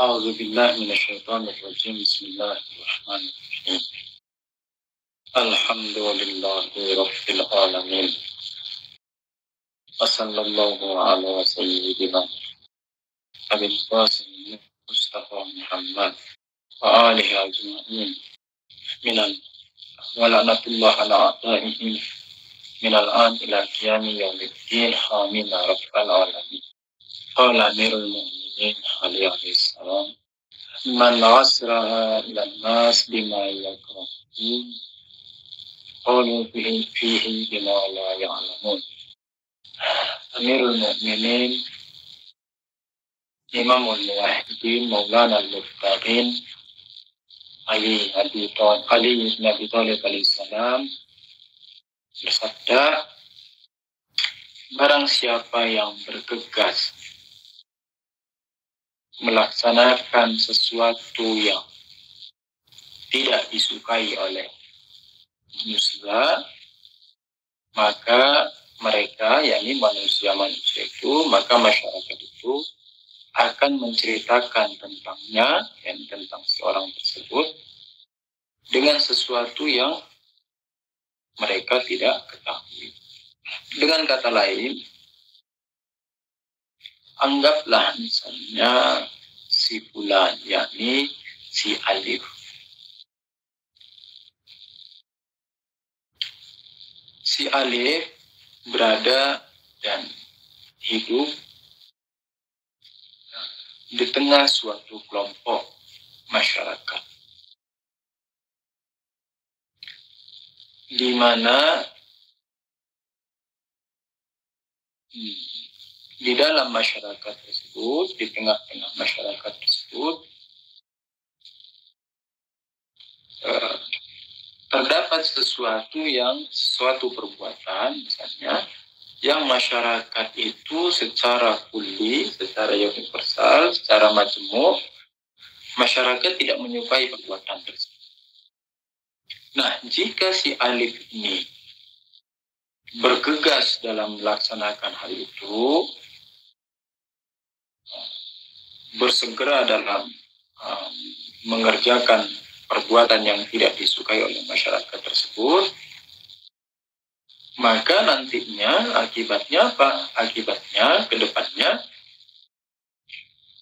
أعوذ بالله من الشيطان الرجيم. بسم الله الرحمن الرحيم. الحمد لله رب العالمين. وصلى الله على سيدنا أبي القاسم مصطفى محمد وآله أجمعين ولعنة الله على أعدائهم من الآن إلى قيام يوم الدين. آمين يا رب العالمين. قال أمير المؤمنين عليه السلام: من أسرع إلى الناس بما يكرهون قالوا فيه بما لا يعلمون. Amirul Mukminin, Imamul Muwahhidin, Maulana al-Muttaqin, Ali bin Abi Thalib alaihissalam bersabda, barang siapa yang bergegas melaksanakan sesuatu yang tidak disukai oleh manusia, maka mereka, yakni manusia-manusia itu, maka masyarakat itu akan menceritakan tentangnya, dan tentang seorang tersebut, dengan sesuatu yang mereka tidak ketahui. Dengan kata lain, anggaplah misalnya si fulan, yakni si Alif. Si Alif berada dan hidup di tengah suatu kelompok masyarakat, di mana di dalam masyarakat tersebut, di tengah-tengah masyarakat tersebut, terdapat suatu perbuatan misalnya yang masyarakat itu secara kulli, secara universal, secara majmuk, masyarakat tidak menyukai perbuatan tersebut. Nah, jika si Alif ini bergegas dalam melaksanakan hal itu, bersegera dalam mengerjakan perbuatan yang tidak disukai oleh masyarakat tersebut, maka nantinya akibatnya apa? Akibatnya ke depannya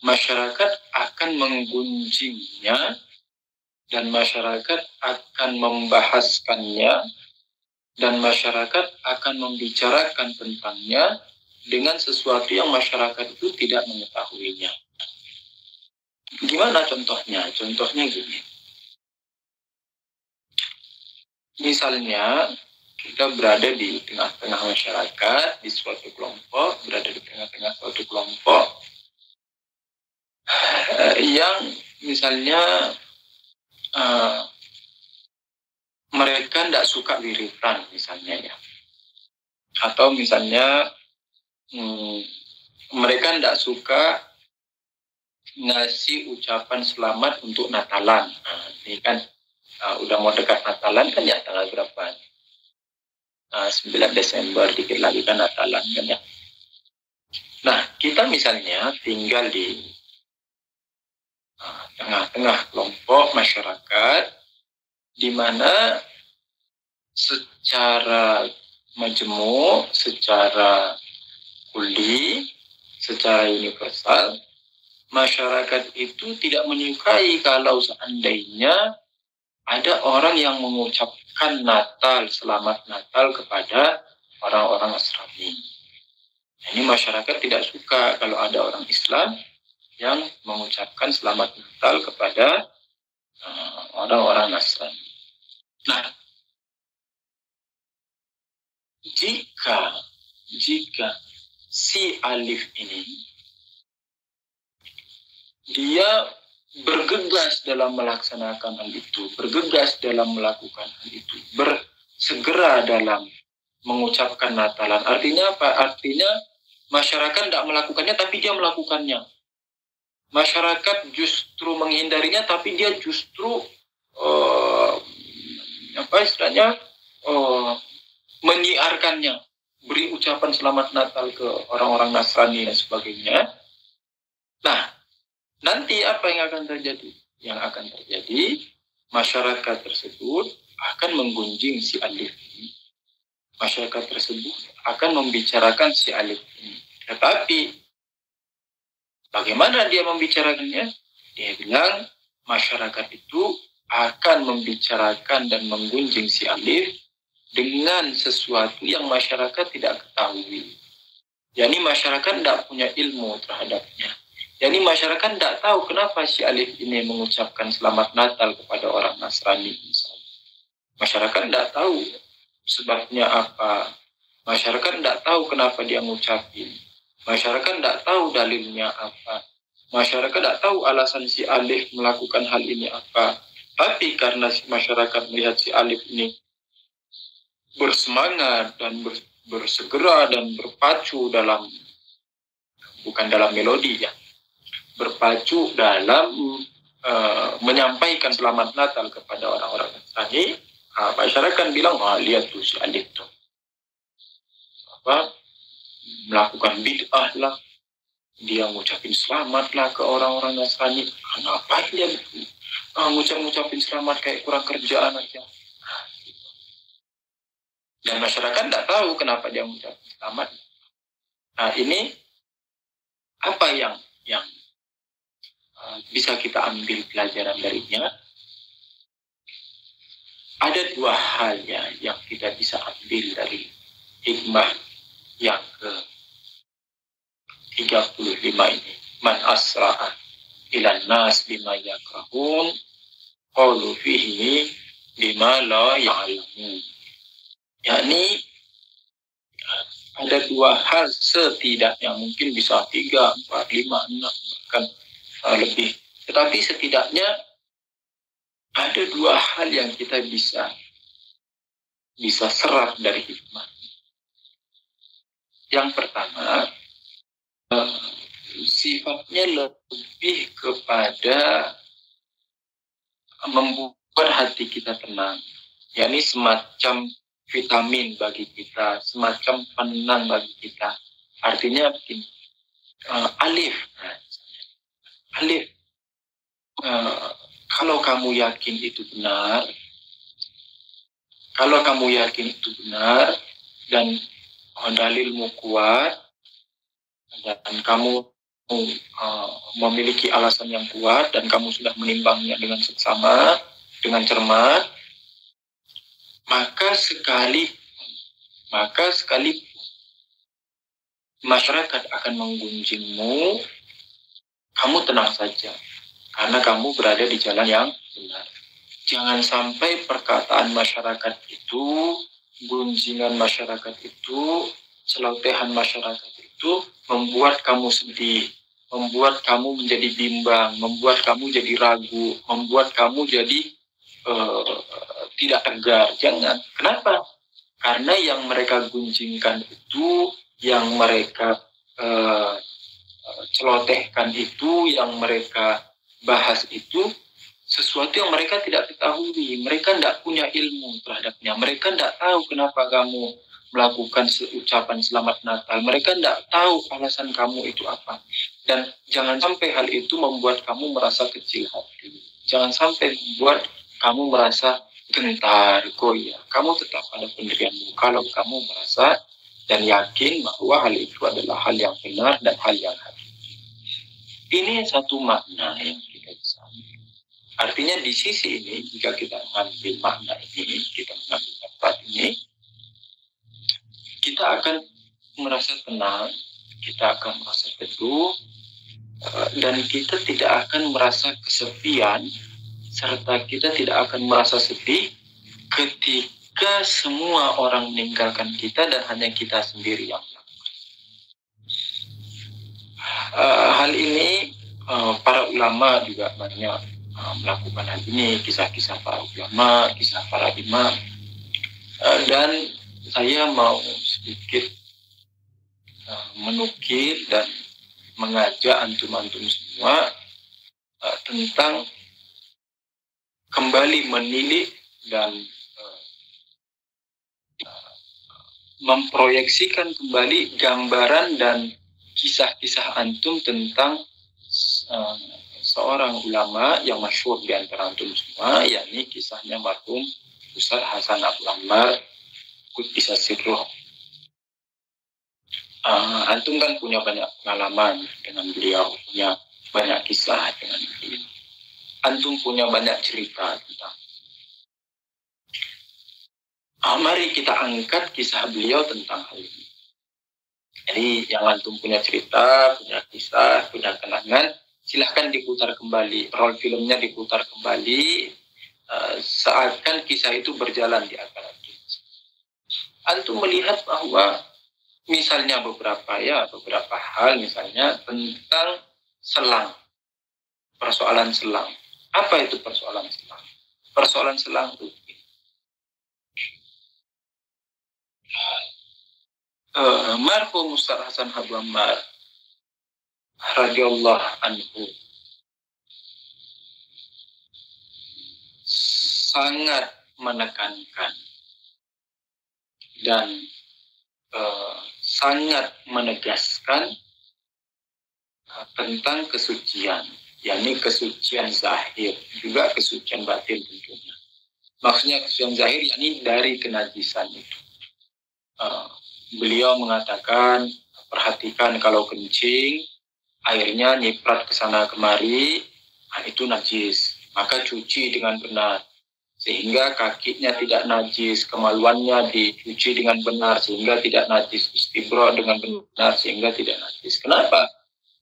masyarakat akan menggunjingnya dan masyarakat akan membahaskannya dan masyarakat akan membicarakan tentangnya dengan sesuatu yang masyarakat itu tidak mengetahuinya. Gimana contohnya? Contohnya gini. Misalnya, kita berada di tengah-tengah masyarakat, di suatu kelompok, yang misalnya mereka tidak suka wiritan misalnya ya. Atau misalnya mereka tidak suka ngasih ucapan selamat untuk Natalan. Ini kan udah mau dekat Natalan kan ya, tanggal berapa? 9 Desember, dikit lagi kan Natalan kan ya. Nah, kita misalnya tinggal di tengah-tengah kelompok masyarakat di mana secara majmuk, secara kulli, secara universal, masyarakat itu tidak menyukai kalau seandainya ada orang yang mengucapkan Natal, selamat Natal kepada orang-orang Nasrani. Ini masyarakat tidak suka kalau ada orang Islam yang mengucapkan selamat Natal kepada orang-orang Nasrani. Nah, jika si Alif ini dia bergegas dalam melaksanakan hal itu, bergegas dalam melakukan hal itu, bersegera dalam mengucapkan Natalan. Artinya apa? Artinya masyarakat tidak melakukannya, tapi dia melakukannya. Masyarakat justru menghindarinya, tapi dia justru menyiarkannya, beri ucapan selamat Natal ke orang-orang Nasrani dan sebagainya. Nah, nanti apa yang akan terjadi? Yang akan terjadi, masyarakat tersebut akan menggunjing si alif ini. Masyarakat tersebut akan membicarakan si alif ini. Tetapi bagaimana dia membicarakannya? Dia bilang masyarakat itu akan membicarakan dan menggunjing si alif dengan sesuatu yang masyarakat tidak ketahui. Yani masyarakat tidak punya ilmu terhadapnya. Yani masyarakat tidak tahu kenapa si alif ini mengucapkan selamat Natal kepada orang Nasrani misalnya. Masyarakat tidak tahu sebabnya apa. Masyarakat tidak tahu kenapa dia mengucapin. Masyarakat tidak tahu dalilnya apa. Masyarakat tidak tahu alasan si alif melakukan hal ini apa. Tapi karena masyarakat melihat si alif ini bersemangat dan bersegera dan berpacu dalam, bukan dalam melodi ya, berpacu dalam menyampaikan selamat Natal kepada orang-orang Nasrani, masyarakat bilang, lihat tuh si alif tuh melakukan bid'ah lah, dia ngucapin selamat lah ke orang-orang Nasrani. Kenapa dia ngucapin selamat kayak kurang kerjaan aja. Dan masyarakat tidak tahu kenapa dia mengucapkan selamat. Nah, ini apa yang bisa kita ambil pelajaran darinya? Ada dua hal ya yang kita bisa ambil dari hikmah yang ke-35 ini. Man asra'a ilan nas bima yakrahun qalu fihi bima la ya'lamun. Yakni ada dua hal setidaknya, mungkin bisa 3, 4, 5, 6 bahkan lebih. Tetapi setidaknya ada dua hal yang kita bisa serap dari hikmah. Yang pertama, sifatnya lebih kepada membuat hati kita tenang. Yakni semacam vitamin bagi kita, semacam penenang bagi kita. Artinya begini, alif, kalau kamu yakin itu benar, dan dalilmu kuat, dan kamu memiliki alasan yang kuat, dan kamu sudah menimbangnya dengan seksama, dengan cermat, maka sekali masyarakat akan menggunjingmu, kamu tenang saja, karena kamu berada di jalan yang benar. Jangan sampai perkataan masyarakat itu, gunjingan masyarakat itu, celotehan masyarakat itu membuat kamu sedih, membuat kamu menjadi bimbang, membuat kamu jadi ragu, membuat kamu jadi tidak tegar. Jangan. Kenapa? Karena yang mereka gunjingkan itu, yang mereka celotehkan itu, yang mereka bahas itu, sesuatu yang mereka tidak ketahui. Mereka tidak punya ilmu terhadapnya. Mereka tidak tahu kenapa kamu melakukan ucapan selamat Natal. Mereka tidak tahu alasan kamu itu apa. Dan jangan sampai hal itu membuat kamu merasa kecil hati. Jangan sampai membuat kamu merasa gentar, goyah. Kamu tetap pada pendirianmu kalau kamu merasa dan yakin bahwa hal itu adalah hal yang benar dan hal yang hakiki. Ini satu makna yang kita bisa ambil. Artinya di sisi ini, jika kita mengambil makna ini, kita mengambil tempat ini, kita akan merasa tenang, kita akan merasa teduh, dan kita tidak akan merasa kesepian, serta kita tidak akan merasa sedih ketika semua orang meninggalkan kita dan hanya kita sendiri yang melakukan. Hal ini para ulama juga banyak melakukan hal ini, kisah-kisah para ulama, kisah para imam, dan saya mau sedikit menukil dan mengajak antum-antum semua tentang kembali menilik dan memproyeksikan kembali gambaran dan kisah-kisah antum tentang seorang ulama yang masyhur di antara antum semua, yakni kisahnya marhum Ustaz Hasan Abu Ammar Quddisa Sirruh. Antum kan punya banyak pengalaman dengan beliau, punya banyak kisah dengan beliau. Antum punya banyak cerita tentang. Mari kita angkat kisah beliau tentang hal ini. Jadi yang antum punya cerita, punya kisah, punya kenangan, silahkan diputar kembali. Roll filmnya diputar kembali, seakan kisah itu berjalan di akal kita. Antum melihat bahwa misalnya beberapa hal, misalnya tentang selang, persoalan selang. Apa itu persoalan selang? Persoalan selang itu marhum Ustaz Hasan Abu Ammar radhiyallahu anhu sangat menekankan dan sangat menegaskan tentang kesucian, yakni kesucian zahir, juga kesucian batin tentunya. Maksudnya kesucian zahir yakni dari kenajisan itu. Beliau mengatakan, perhatikan kalau kencing, airnya nyiprat ke sana kemari, itu najis. Maka cuci dengan benar, sehingga kakinya tidak najis, kemaluannya dicuci dengan benar, sehingga tidak najis, istibra dengan benar, sehingga tidak najis. Kenapa?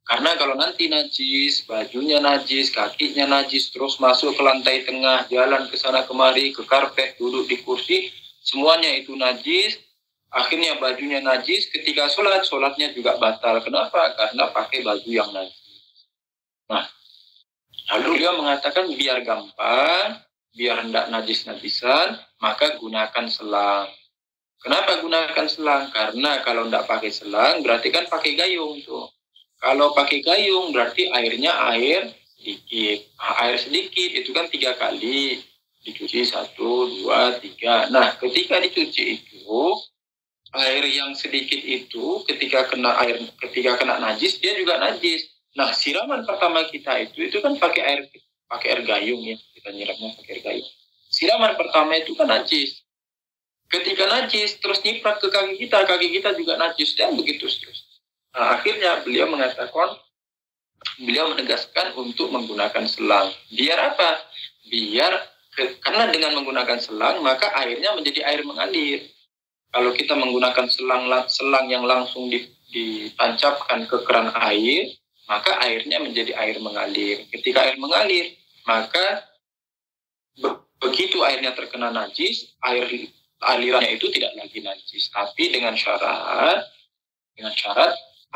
Karena kalau nanti najis, bajunya najis, kakinya najis, terus masuk ke lantai tengah, jalan ke sana kemari, ke karpet, duduk di kursi, semuanya itu najis. Akhirnya bajunya najis, ketika sholatnya juga batal. Kenapa? Karena pakai baju yang najis. Nah, lalu dia mengatakan biar gampang, biar hendak najis-najisan, maka gunakan selang. Kenapa gunakan selang? Karena kalau hendak pakai selang, berarti kan pakai gayung tuh. Kalau pakai gayung, berarti airnya air sedikit. Air sedikit itu kan 3 kali. Dicuci 1, 2, 3. Nah, ketika dicuci itu, air yang sedikit itu ketika kena najis dia juga najis. Nah, siraman pertama kita itu kan pakai air gayung ya, kita nyiramnya pakai air gayung. Siraman pertama itu kan najis. Ketika najis terus nyiprat ke kaki kita juga najis, dan begitu terus. Nah, akhirnya beliau menegaskan untuk menggunakan selang. Biar apa? Karena dengan menggunakan selang maka airnya menjadi air mengalir. Kalau kita menggunakan selang yang langsung ditancapkan ke keran air, maka airnya menjadi air mengalir. Ketika air mengalir, maka begitu airnya terkena najis, alirannya itu tidak lagi najis. Tapi dengan syarat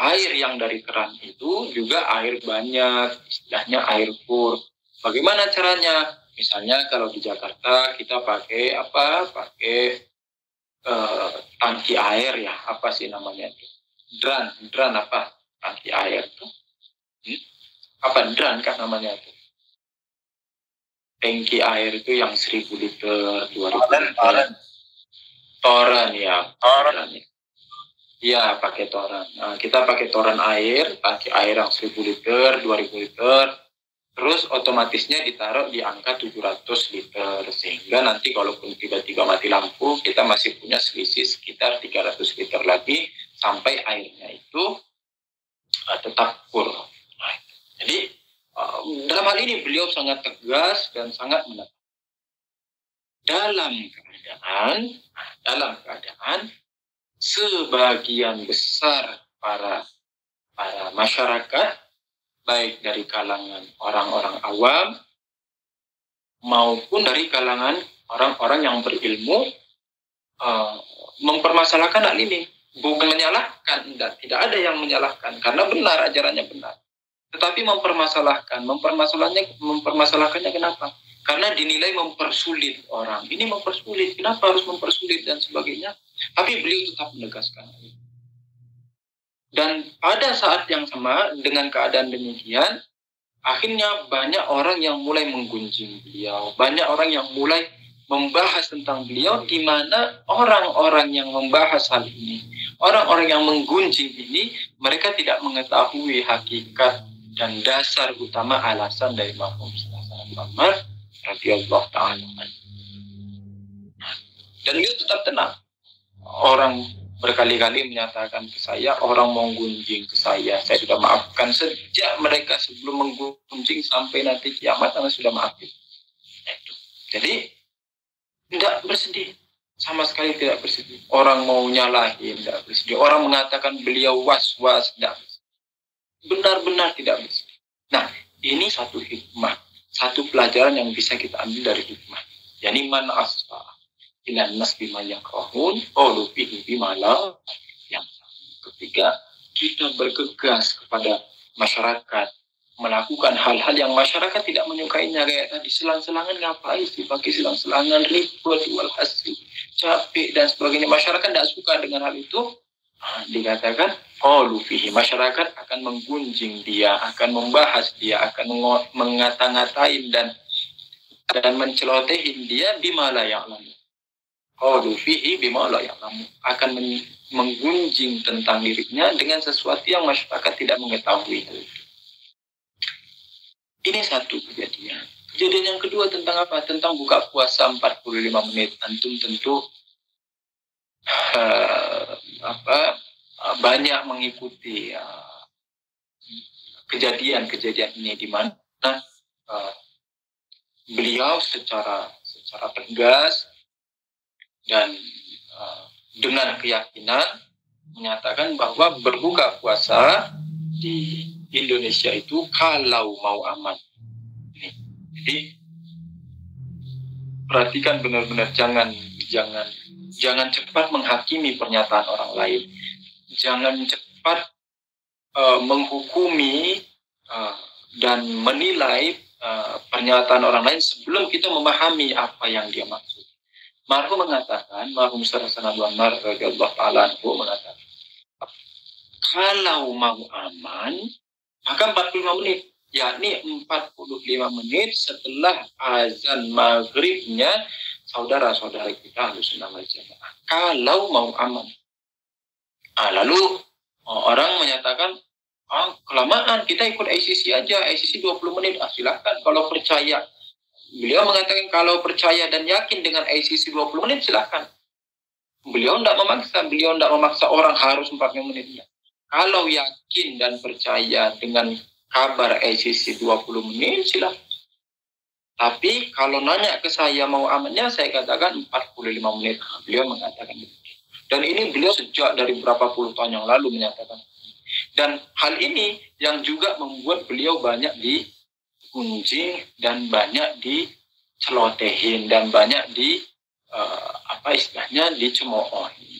air yang dari keran itu juga air banyak, istilahnya air pur. Bagaimana caranya? Misalnya kalau di Jakarta kita pakai tangki air ya, apa sih namanya itu? Dran apa? Tangki air itu? Dran kan namanya itu? Tangki air itu yang 1000 liter, 2000 liter. Toren ya. Ya, pakai toren. Nah, kita pakai toren air, tangki air yang 1000 liter, 2000 liter. Terus otomatisnya ditaruh di angka 700 liter. Sehingga nanti kalaupun tiba-tiba mati lampu, kita masih punya selisih sekitar 300 liter lagi sampai airnya itu tetap pur. Nah, jadi dalam hal ini beliau sangat tegas dan sangat menekankan. Dalam keadaan sebagian besar para masyarakat, baik dari kalangan orang-orang awam maupun dari kalangan orang-orang yang berilmu, mempermasalahkan hal ini. Bukan menyalahkan, tidak ada yang menyalahkan, karena benar, ajarannya benar. Tetapi mempermasalahkannya kenapa? Karena dinilai mempersulit orang. Ini mempersulit, kenapa harus mempersulit dan sebagainya. Tapi beliau tetap menegaskan. Dan pada saat yang sama dengan keadaan demikian, akhirnya banyak orang yang mulai menggunjing beliau. Banyak orang yang mulai membahas tentang beliau, di mana orang-orang yang membahas hal ini, orang-orang yang menggunjing ini, mereka tidak mengetahui hakikat dan dasar utama alasan dari marhum Hasan Muhammad radhiyallahu ta'ala. Dan dia tetap tenang. Orang berkali-kali menyatakan ke saya, orang mau gunjing ke saya sudah maafkan sejak mereka sebelum menggunjing sampai nanti kiamat, saya sudah maafkan. Jadi tidak bersedih, sama sekali tidak bersedih. Orang mau nyalahin tidak bersedih. Orang mengatakan beliau was-was tidak bersedih. Benar-benar tidak bersedih. Nah, ini satu hikmah, satu pelajaran yang bisa kita ambil dari hikmah. Yani man asfa ilan nas bima yakrahun qalu fihi bima la yang ketika kita bergegas kepada masyarakat melakukan hal-hal yang masyarakat tidak menyukainya, kayak tadi selang-selangan, ngapain sih pakai selang-selangan, ribut, walhasil, capek dan sebagainya, masyarakat tidak suka dengan hal itu. Dikatakan qalu fihi, masyarakat akan menggunjing dia, akan membahas dia, akan mengata-ngatain dan mencelotehin dia bima la ya'lamu. Qalu fihi bima la ya'lamu, akan menggunjing tentang dirinya dengan sesuatu yang masyarakat tidak mengetahui. Ini satu kejadian. Kejadian yang kedua tentang apa? Tentang buka puasa 45 menit. Antum tentu banyak mengikuti kejadian-kejadian ini, di mana beliau secara tegas dan dengan keyakinan menyatakan bahwa berbuka puasa di Indonesia itu kalau mau aman. Jadi perhatikan benar-benar, jangan cepat menghakimi pernyataan orang lain, jangan cepat menghukumi dan menilai pernyataan orang lain sebelum kita memahami apa yang dia maksud. Marhum mengatakan, marhum Hasan Muhammad radhiyallahu ta'ala anhu mengatakan, kalau mau aman maka 45 menit, yakni 45 menit setelah azan maghribnya saudara-saudara kita Ahlussunnah wal Jamaah, kalau mau aman. Lalu orang menyatakan, kelamaan, kita ikut ICC aja, ICC 20 menit, silahkan kalau percaya. Beliau mengatakan kalau percaya dan yakin dengan ICC 20 menit silahkan. Beliau tidak memaksa orang harus 45 menit. Kalau yakin dan percaya dengan kabar ICC 20 menit silahkan. Tapi kalau nanya ke saya mau amannya, saya katakan 45 menit. Beliau mengatakan itu. Dan ini beliau sejak dari berapa puluh tahun yang lalu menyatakan. Dan hal ini yang juga membuat beliau banyak digunjing dan banyak dicelotehin dan banyak dicemoohi.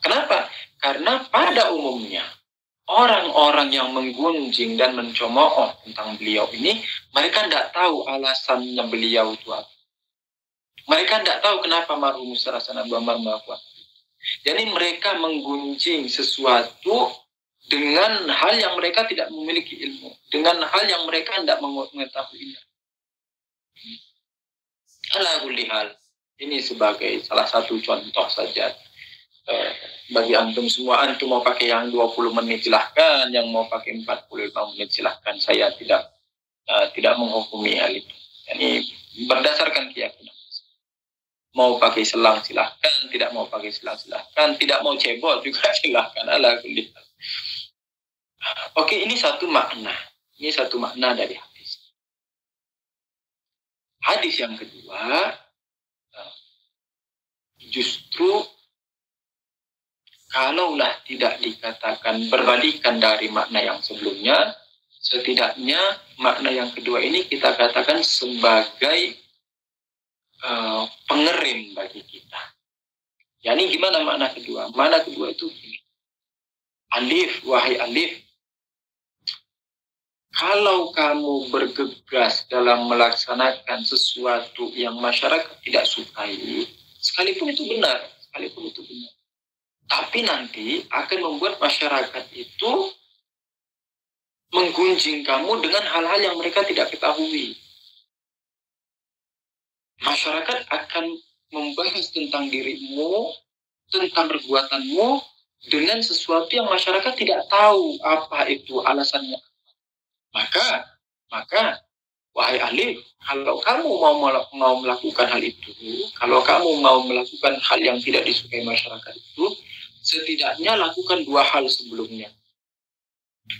Kenapa? Karena pada umumnya orang-orang yang menggunjing dan mencemooh tentang beliau ini, mereka tidak tahu alasannya beliau itu apa. Mereka tidak tahu kenapa marhum Hasan Muhammad melakukan. Jadi mereka menggunjing sesuatu dengan hal yang mereka tidak memiliki ilmu, dengan hal yang mereka tidak mengetahuinya. Ala kulli hal, ini sebagai salah satu contoh saja. Bagi antum semua, antum mau pakai yang 20 menit silahkan, yang mau pakai 45 menit silahkan. Saya tidak menghukumi hal itu. Ini berdasarkan keyakinan. Mau pakai selang silahkan, tidak mau pakai selang silahkan, tidak mau cebol juga silahkan. Ala kulli hal. Oke, ini satu makna. Ini satu makna dari hadis. Hadis yang kedua, justru kalaulah tidak dikatakan berbalikan dari makna yang sebelumnya, setidaknya makna yang kedua ini kita katakan sebagai pengerim bagi kita. Yani gimana makna kedua? Makna kedua itu ini. Alif, wahai Alif, kalau kamu bergegas dalam melaksanakan sesuatu yang masyarakat tidak sukai, sekalipun itu benar, tapi nanti akan membuat masyarakat itu menggunjing kamu dengan hal-hal yang mereka tidak ketahui. Masyarakat akan membahas tentang dirimu, tentang perbuatanmu, dengan sesuatu yang masyarakat tidak tahu apa itu alasannya. Maka maka wahai ahli, kalau kamu mau melakukan hal itu, kalau kamu mau melakukan hal yang tidak disukai masyarakat itu, setidaknya lakukan dua hal sebelumnya.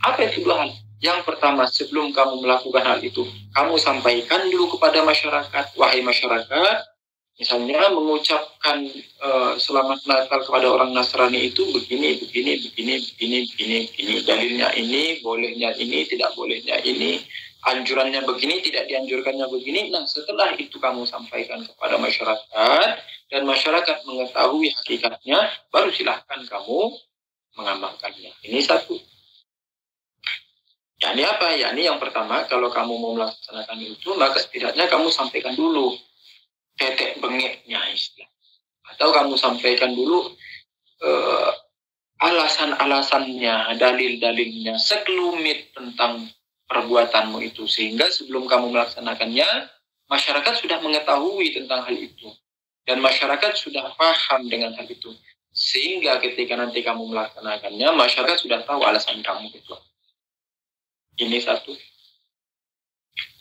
Apa itu dua hal? Yang pertama, sebelum kamu melakukan hal itu, kamu sampaikan dulu kepada masyarakat, wahai masyarakat, misalnya mengucapkan selamat Natal kepada orang Nasrani itu begini, dalilnya ini, bolehnya ini, tidak bolehnya ini, anjurannya begini, tidak dianjurkannya begini. Nah, setelah itu kamu sampaikan kepada masyarakat dan masyarakat mengetahui hakikatnya, baru silahkan kamu mengamalkannya. Ini satu. Yakni apa? Yakni yang pertama, kalau kamu mau melaksanakan itu, maka setidaknya kamu sampaikan dulu tetek bengeknya istilah. Atau kamu sampaikan dulu alasan-alasannya, dalil-dalilnya, sekelumit tentang perbuatanmu itu. Sehingga sebelum kamu melaksanakannya, masyarakat sudah mengetahui tentang hal itu. Dan masyarakat sudah paham dengan hal itu. Sehingga ketika nanti kamu melaksanakannya, masyarakat sudah tahu alasan kamu itu. Ini satu.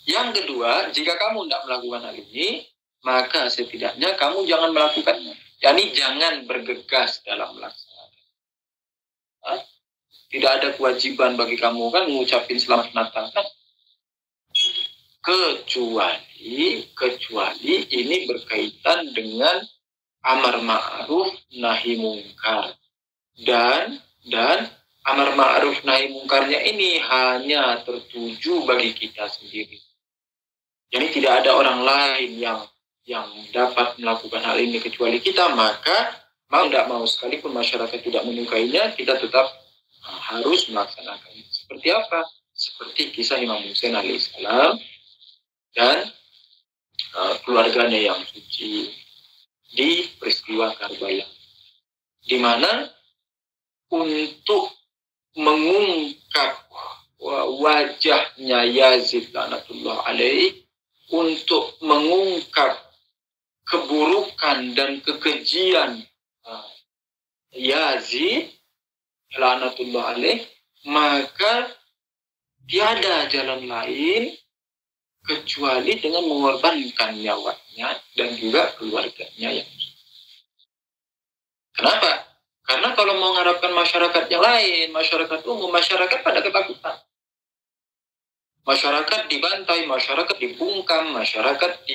Yang kedua, jika kamu tidak melakukan hal ini, maka setidaknya kamu jangan melakukannya. Yani jangan bergegas dalam melaksanakan. Tidak ada kewajiban bagi kamu kan mengucapin selamat Natal kan? Kecuali ini berkaitan dengan amar ma'ruf nahi mungkar. Dan amar ma'ruf nahi mungkarnya ini hanya tertuju bagi kita sendiri. Jadi tidak ada orang lain yang dapat melakukan hal ini kecuali kita, maka mau tidak mau sekalipun masyarakat tidak menyukainya, kita tetap harus melaksanakannya. Seperti apa? Seperti kisah Imam Hussein alaihissalam dan keluarganya yang suci di peristiwa Karbala, di mana untuk mengungkap wajahnya Yazid laknatullah alaih, untuk mengungkap keburukan dan kekejian Yazid laknatullah alaih, maka tiada jalan lain kecuali dengan mengorbankan nyawanya dan juga keluarganya yang. Kenapa? Karena kalau mau mengharapkan masyarakat yang lain, masyarakat umum, masyarakat pada ketakutan. Masyarakat dibantai, masyarakat dibungkam, masyarakat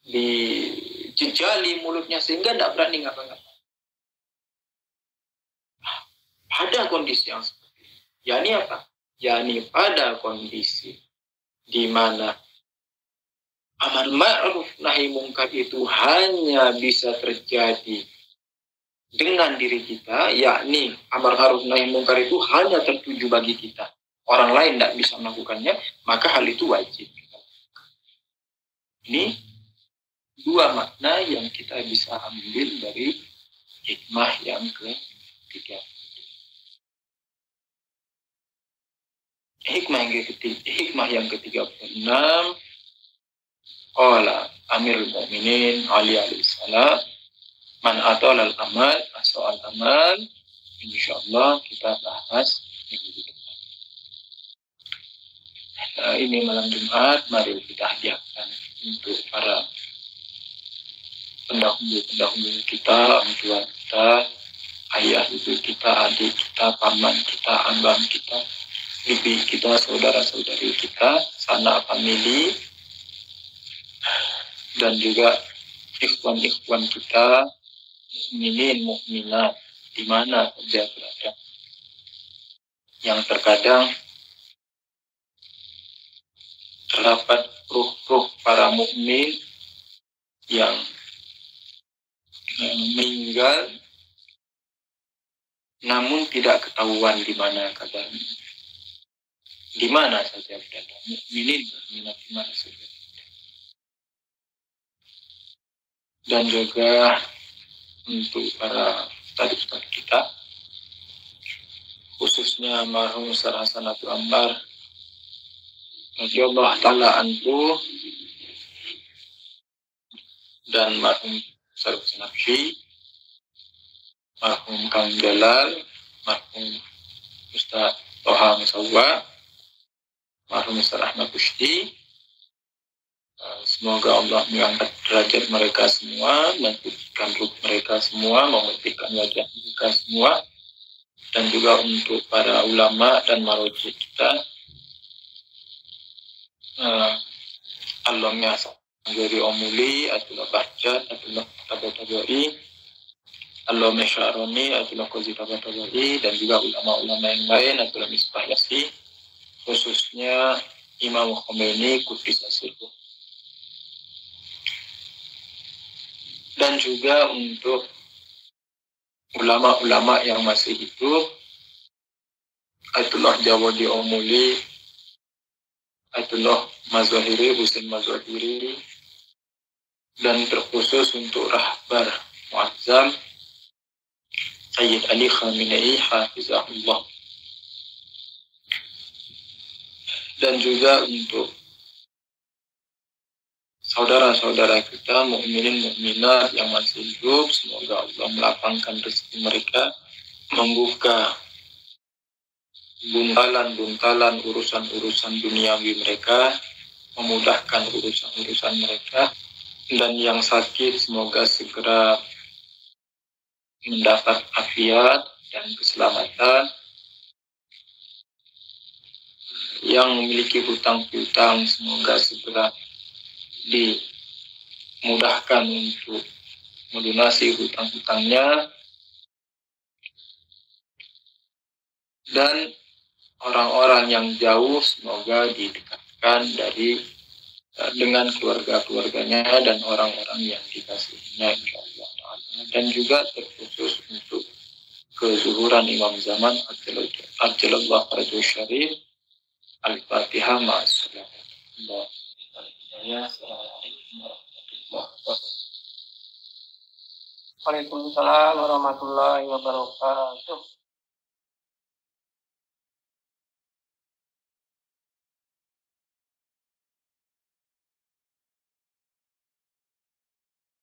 dijejali mulutnya sehingga tidak berani ngapa-ngapa. Pada kondisi yang seperti ini, yakni apa? Yakni pada kondisi di mana amar ma'ruf nahi mungkar itu hanya bisa terjadi dengan diri kita, yakni amar ma'ruf nahi mungkar itu hanya tertuju bagi kita, orang lain tidak bisa melakukannya, maka hal itu wajib. Ini dua makna yang kita bisa ambil dari hikmah yang ketiga. Hikmah yang ke-36, qala Amirul Mukminin Ali alaihissalam, man atol al-amal soal amal, insyaallah kita bahas minggu depan. Ini malam Jumat, mari kita hadiahkan untuk para pendahulu kita, orang tua kita, ayah ibu kita, adik kita, paman kita, abang kita, bibi kita, saudara-saudari kita, sanak famili, dan juga ikhwan-ikhwan kita, mukminin, mukminat, di mana saja berada, yang terkadang terdapat ruh-ruh para mukmin yang meninggal namun tidak ketahuan di mana kabarnya, di mana saja berada, mukminin, mukminat di mana saja. Dan juga untuk para ustadz kita, khususnya marhum Ustaz Hasanatul Ammar radhiyallahu ta'ala anhu, dan marhum Ustaz Nafsi, marhum Kang Jalal, marhum Ustaz Toha Musawwa, almarhum Ustaz Ahmad Rusdi. Semoga Allah mengangkat derajat mereka semua, memutihkan ruh mereka semua, memutihkan wajah mereka semua, dan juga untuk para ulama dan maroji kita. Allahumma sanggari omuli, atulah bahjat, atulah tabatabari, Allahumma syaroni, atulah kozi tabatabari, dan juga ulama-ulama yang lain, atulah misbah yasi, khususnya Imam Khomeini Qudus Asirku. Dan juga untuk ulama-ulama yang masih hidup, Ayatullah Jawadi Omuli, Ayatullah Mazahiri, Husain Mazahiri, dan terkhusus untuk Rahbar Muazzam Sayyid Ali Khamenei Hafizahullah. Dan juga untuk saudara-saudara kita, mukminin mukminat yang masih hidup, semoga Allah melapangkan rezeki mereka, membuka buntalan-buntalan urusan-urusan duniawi mereka, memudahkan urusan-urusan mereka, dan yang sakit semoga segera mendapat afiat dan keselamatan. Yang memiliki hutang-hutang semoga segera dimudahkan untuk melunasi hutang-hutangnya, dan orang-orang yang jauh semoga didekatkan dengan keluarga-keluarganya dan orang-orang yang dikasihinya, insyaallah. Dan juga terkhusus untuk kezuhuran Imam Zaman Ajalallah Farajul Syarif. Al-Fatihah ma'as-salam. Waalaikumsalam warahmatullahi wabarakatuh.